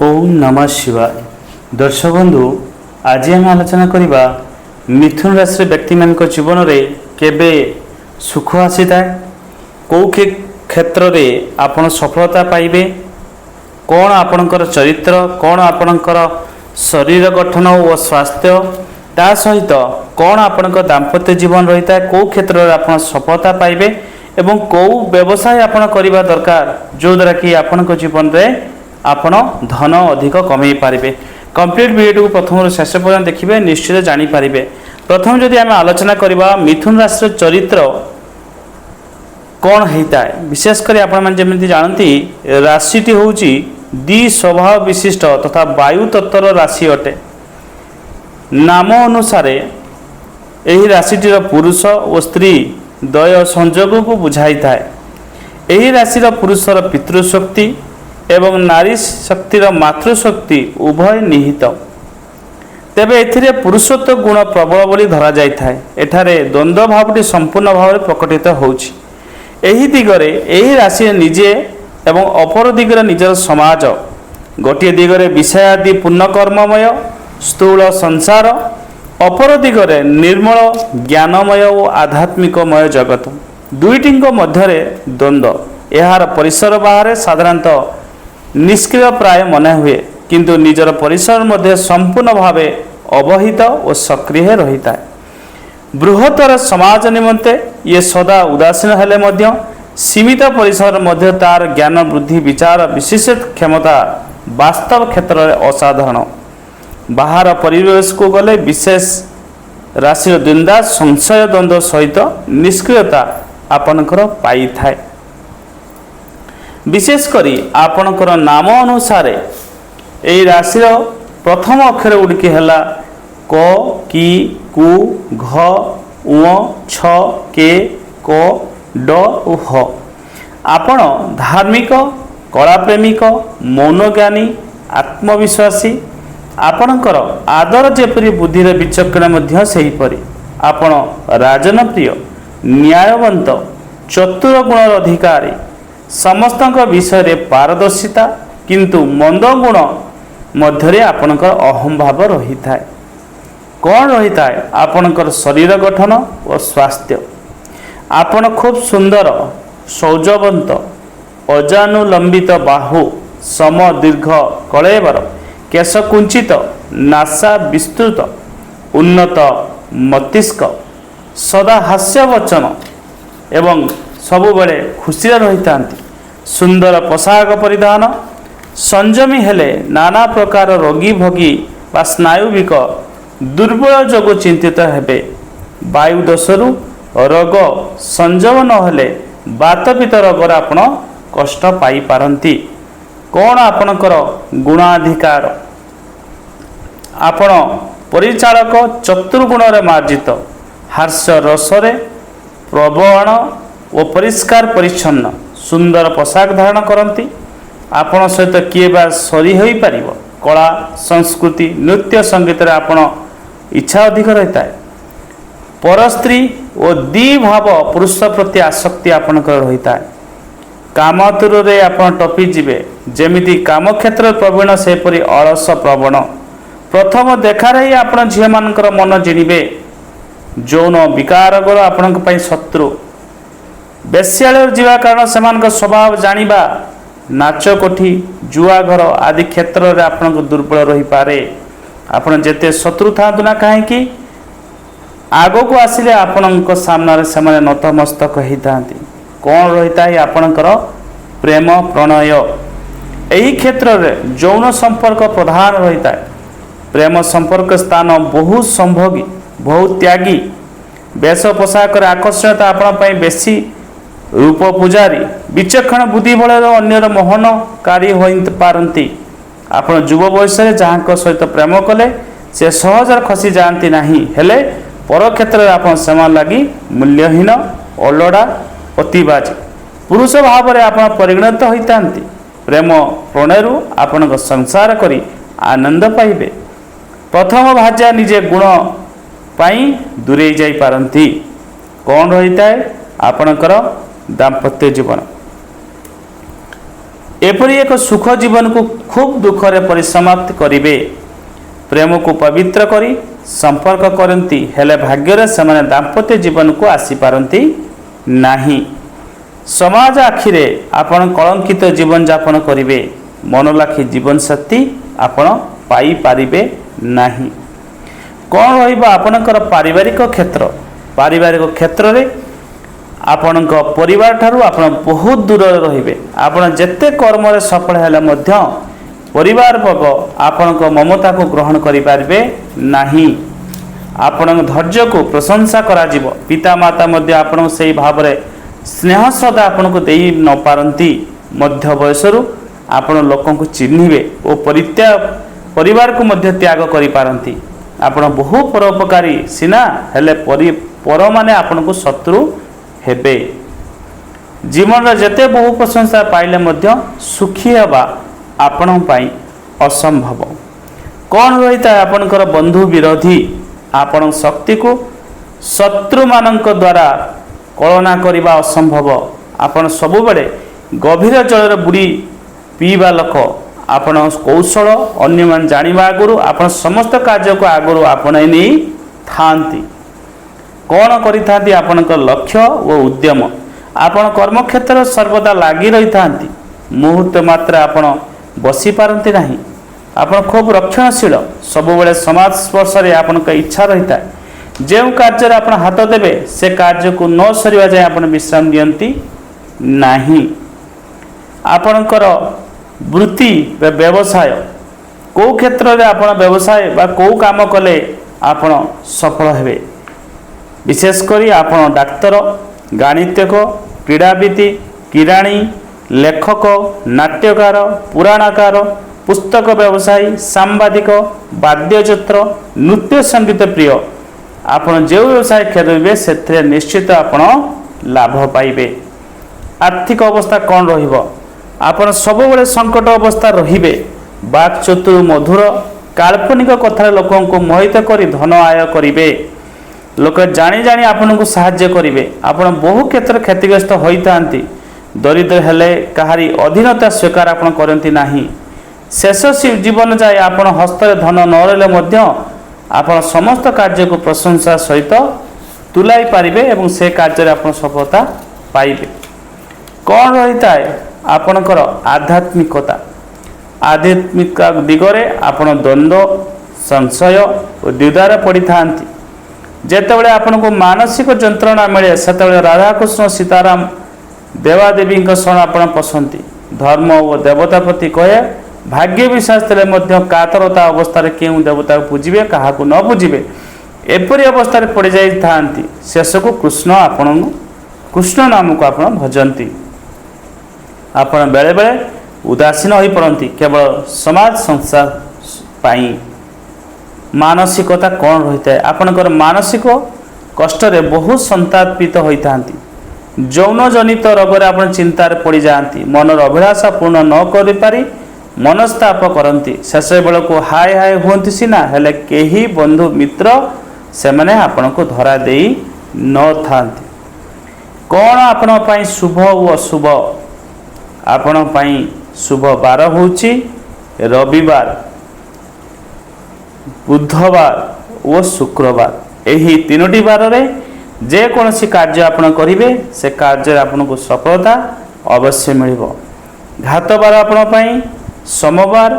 ओम नमः शिवाय। दर्शक बंधु, आज आम आलोचना करवा मिथुन राशि व्यक्ति मान जीवन में केबे सुख आसी था, कौ क्षेत्र में आपण सफलता पाइबे, कौन आपणकर चरित्र, कौन आपणकर शरीर गठन और स्वास्थ्य, ता सहित कौन आपणकर दाम्पत्य जीवन रही है, कौ क्षेत्र में आप सफलता पाइबे एवं कौ व्यवसाय आपण करबा दरकार जो द्वारा कि आपणक जीवन में आपण धन अधिक कमे पारे। कंप्लीट वीडियो को प्रथम शेष पर्यटन देखिए, निश्चित जानीपारे। प्रथम जदि आम आलोचना करवा मिथुन राशि चरित्र कौन होता है, विशेषकर आपमि जानती राशिटी हूँ द्वि स्वभाव विशिष्ट तथा वायु तत्वर राशि अटे। नाम अनुसार यही राशिटीर पुरुष और स्त्री द्वय संयोग को बुझाई थाए। यही राशिर पुरुषर पितृशक्ति एवं नारी शक्तिर मातृशक्ति उभय निहित। तेबे एथिरे पुरुषत्व गुण प्रबल बोली धरा जाय थाए। एठारे द्वंद्व भावटी संपूर्ण भाव प्रकटित होउछि। एही दिगरे एही राशि निजे एवं अपर दिगरे निजर समाज, गोटे दिगरे विषयादि पूर्ण कर्ममय स्थूल संसार, अपर दिगरे निर्मल ज्ञानमय और आध्यात्मिकमय जगत। दुईटिंक मध्यरे द्वंद्व। यार परिसर बाहर साधारणतः निष्क्रिय प्राय मन हुए, किंतु निजर परिसर मध्य संपूर्ण भाव अवहित और सक्रिय रही है। बृहत्तर समाज निमंते ये सदा उदासीन हेले मध्य सीमित परिसर मध्य तार ज्ञान वृद्धि विचार विशेष क्षमता वास्तव क्षेत्र में असाधारण। बाहर परिवेश को गले विशेष राशि द्वंद्व संशय द्वंद्व सहित निष्क्रियता आपणकर पाई थाए। विशेषकर आपणकर नाम अनुसार यही राशि प्रथम अक्षर गुड़िक है क कि कु घ उ छ के क ड उ ह। आपण धार्मिक कला प्रेमिक मौनज्ञानी आत्मविश्वासी, आपणकर आदर जेपरी बुद्धिर विचक्षण मध्य सेहीपरि आपण राजनप्रिय न्यायवंत चतुर गुणर अधिकारी, समस्त विषय पारदर्शिता, किंतु मंद गुण मध्य आपणकर अहम भाव रही था। कौन रही था आपणकर शरीर गठन और स्वास्थ्य। आपण खूब सुंदर सौजवंत, अजानुलंबित बाहु, सम दीर्घ कलेबर, केश कुंचित, नासा विस्तृत, उन्नत मस्तिष्क, सदा हास्यवचन एवं सबुबले खुशी रही था। सुंदर पोशाक परिधान, संयमी हेले नाना प्रकार रोगी भोगी व स्नायुविक दुर्बल जोग चिंतित हेबे। वायु दोषरु रोग संयम नहेले बातपित्त रोगर आपण कष्ट पाई पारंती। कौन आपणकर गुणाधिकार, आपण परिचालक चतुर्गुण मार्जित, हास्य रसरे प्रबण और परिष्कार परिच्छन्न, सुंदर पोशाक धारण करती। आपण सहित किए बा सरी हो पार, कला संस्कृति नृत्य संगीत रे आपण इच्छा अधिक रहता है। पर स्त्री और द्विभाव पुरुष प्रति आसक्ति आपणकर रही है। काम तुरे आपण टपी जीवे, जेमिति काम क्षेत्र प्रवीण सेपरी अलस प्रवण। प्रथम देखार ही आपण झील मानकर मन जिणिबे। यौन विकार गोल आपण शत्रु। बेश्यालय जीवा कारण से स्वभाव जानिबा, नाच कोठी जुआ घर आदि क्षेत्र में आपन दुर्बल रही पारे। आपन जेते शत्रु था ना कहीं आग को आसिले आपण सामने से नतमस्तक होता। कौन रही है आपणकर प्रेम प्रणय। यही क्षेत्र में यौन संपर्क प्रधान रही है। प्रेम संपर्क स्थान बहुत संभोगी, बहुत त्यागी। वेश पोशाक आकर्षणता आपण बेसी रूप पूजारी, विचक्षण बुद्धि बल अन्यर मोहनकारी हो पारती। आपण युव बयस जहाँ सहित प्रेम कले से सहजर खसी जाती नहीं, हेले पर क्षेत्र में आप लगी मूल्यहीन अलड़ा अतिबाजी पुरुष भाव में आप परिगणित होता। प्रेम प्रणयु आपण संसार करी आनंद पाइबे। प्रथम भाज्या निजे गुण पाई दूरे जाई पारंती। कौन रही है आपणकर दाम्पत्य जीवन। एपरि एक सुख जीवन को खूब दुखरे परिसमाप्त करिवे। प्रेम को पवित्र करी संपर्क करती हेले भाग्य से माने दाम्पत्य जीवन को आसी पारती नहीं। समाज आखिरे आपण कलंकित जीवन यापन करिवे। मनलाखी जीवन साथी आपण पाई पारिबे नहीं। कौन रहिबा आपणकर पारिवारिक क्षेत्र रे आपणक परिवार ठारू आपण बहुत दूर रहिबे। आपण जेते कर्म रे सफल हेले मध्य परिवार वर्ग आपणक ममता को ग्रहण करि पारिबे नहीं। आपणक धैर्य को प्रशंसा करा जिवो। पिता माता मध्य आपण सेही भाव रे स्नेह श्रद्धा आपन को देई न पारंती। मध्य बयसरु आपण लोकों को चिन्हिबे और परिवार को मध्य त्याग करि पारंती। आपण बहु परोपकारी सिना हेले पर माने आपण को शत्रु हेबे। जीवन रे जते बहु प्रशंसा पाइले मध्य सुखी हेबा आपण पाई असंभव। कौन रहिता आपणकर बंधु विरोधी आपण शक्ति को शत्रु मानक द्वारा कलना करने असंभव। आपण सबु बेले गभीर जल बुड़ी पीवा लोक आपण कौशल अन्य मान जानिबा आगुरु आपण समस्त कार्य को आगुरु आपण नहीं थांती। कौन करिथांती आपणकर लक्ष्य और उद्यम। आपण कर्म क्षेत्र सर्वदा लागी रही थांती। मुहूर्त मात्र आपण बसी पारंती नहीं। आपण खूब रक्षणशील सब बेले समाज स्पर्श रे आपनक इच्छा रही था। जो कार्य आप हाथ देवे से कार्य को न सरिया जाए आप विश्राम दियंती नहीं। आपणकर वृत्ति व्यवसाय को क्षेत्र में आप व्यवसाय बा को काम कले आप सफल हेबे। विशेषकर आप डाक्तर गणितक क्रीड़ाविद किराणी लेखक नाट्यकार पुराणकार पुस्तक व्यवसायी सांबादिक वाद्ययंत्र नृत्य संगीत प्रिय आपण जो व्यवसाय करेंगे से निश्चित आपण लाभ पाइबे। आर्थिक अवस्था कौन रहिबो आपण सब बेले संकट अवस्था रहिबे। बाक चतुर मधुर काल्पनिक कथा लोकों को मोहित करी धन आय करिवे। लोक जानी जानी आपन को सहाय्य करिवे। आपण बहु क्षेत्र क्षतिग्रस्त होइतांती। दरिद्र हेले कहारी अधीनता स्वीकार आपण करंती नाही। शेष जीवन जाए आपण हस्तर धन न रहिले मध्य आपण समस्त कार्य को प्रशंसा सहित तुलाई पारिबे एवं से कार्य आपण सफलता पाइबे। कौन रहिता है आपणकर आध्यात्मिकता। आध्यात्मिक दिगरे आपण द्वंद्व संशय और द्विधार पड़ी थांती। जेतेबेले आपण को मानसिक जंत्रणा मिले सेतेबेले राधाकृष्ण सीताराम देवादेवी शरण आपण पसंती। धर्म और देवता प्रति कहे भाग्य विश्वास तेले मध्य कातरता अवस्था क्यों देवता को पूजिबे क्या न पूजिबे एपरी अवस्था पड़ जाती। शेष को कृष्ण नाम को आप भजंती। आपण बेले बेले उदासीन हो पड़ती केवल समाज संसार पाई। मानसिकता कौन रही है आपणकर मानसिक कष्ट बहुत संतापित होता। यौन जनित रोग आप चिंतार पड़ जाती। मनर अभिलाषा पूर्ण न कर पारी मनस्ताप करती। शेष बेल को हाय हाय हमें सीना हेले केही बंधु मित्र से मैंने आपण को धरा दे न था। कौन आपण पाई शुभ और अशुभ आपण पाई शुभ बार होची रविवार बुधवार और शुक्रवार। यही तीनोटी बार रे जे कौन कार्य आपण करिवे से कार्य आपण को सफलता अवश्य मिलिबो। घात बार आपण पाई सोमवार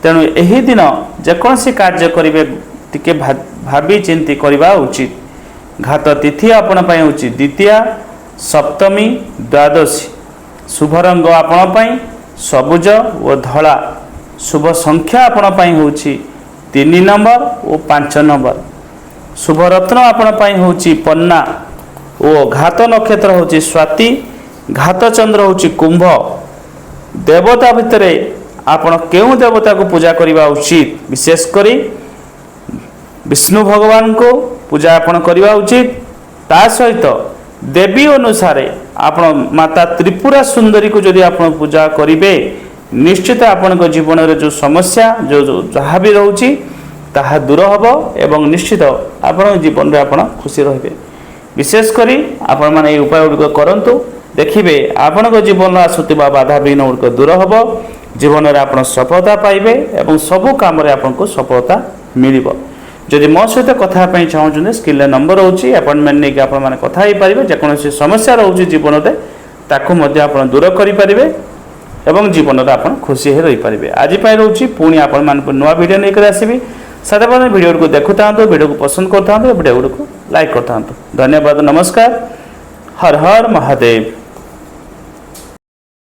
तेणु यही दिन जेकोसी कार्य करेंगे टिके भावी चिंती करवा उचित। घात तिथि आपण पाई होची द्वितीया सप्तमी द्वादशी। शुभ रंग आपण पाई सबुज और धला। शुभ संख्या आपण पाई होची 3 नंबर और 5 नंबर। शुभ रत्न आपण पाई होची पन्ना और घात नक्षत्र होची स्वाति। घात चंद्र होची कुंभ। देवता भितरे आपण केउ देवता को पूजा करवा उचित। विशेषकर विष्णु भगवान को पूजा आपण करवा उचित। ता सहित देवी अनुसार आपण माता त्रिपुरा सुंदरी को जदि आपण पूजा करिवे निश्चित आपण जीवन रे जो समस्या जो जहाँ भी रोची ताहा दूर हबो एवं निश्चित आपण जीवन रे आपण खुशी रहिबे। विशेषकर आपण माने उपाय गुड़िक करंतु ଦେଖିବେ ଆପଣଙ୍କ ଜୀବନରେ ଆସୁଥିବା ବାଧାବିଘ୍ନ ଗୁଡ଼ିକ ଦୂର ହେବ। ଜୀବନରେ ଆପଣ ସଫଳତା ପାଇବେ ଏବଂ ସବୁ କାମରେ ଆପଣଙ୍କୁ ସଫଳତା ମିଳିବ। ଯଦି ମୋ ସହିତ କଥା ହେବା ପାଇଁ ଚାହୁଁଛନ୍ତି ସ୍କ୍ରିନ୍ରେ ନମ୍ବର ରହୁଛି, ଆପଏଣ୍ଟମେଣ୍ଟ ନେଇକି ଆପଣମାନେ କଥା ହେଇପାରିବେ। ଯେକୌଣସି ସମସ୍ୟା ରହୁଛି ଜୀବନରେ ତାକୁ ମଧ୍ୟ ଆପଣ ଦୂର କରିପାରିବେ ଏବଂ ଜୀବନରେ ଆପଣ ଖୁସି ହୋଇ ରହିପାରିବେ। ଆଜି ପାଇଁ ରହୁଛି, ପୁଣି ଆପଣମାନଙ୍କୁ ନୂଆ ଭିଡ଼ିଓ ନେଇକରି ଆସିବି। ସେତେବେଳେ ଭିଡ଼ିଓକୁ ଦେଖୁଥାନ୍ତୁ, ଭିଡ଼ିଓକୁ ପସନ୍ଦ କରୁଥାନ୍ତୁ, ଭିଡ଼ିଓ ଗୁଡ଼ିକୁ ଲାଇକ୍ କରିଥାନ୍ତୁ। ଧନ୍ୟବାଦ, ନମସ୍କାର, ହର ହର ମହାଦେବ।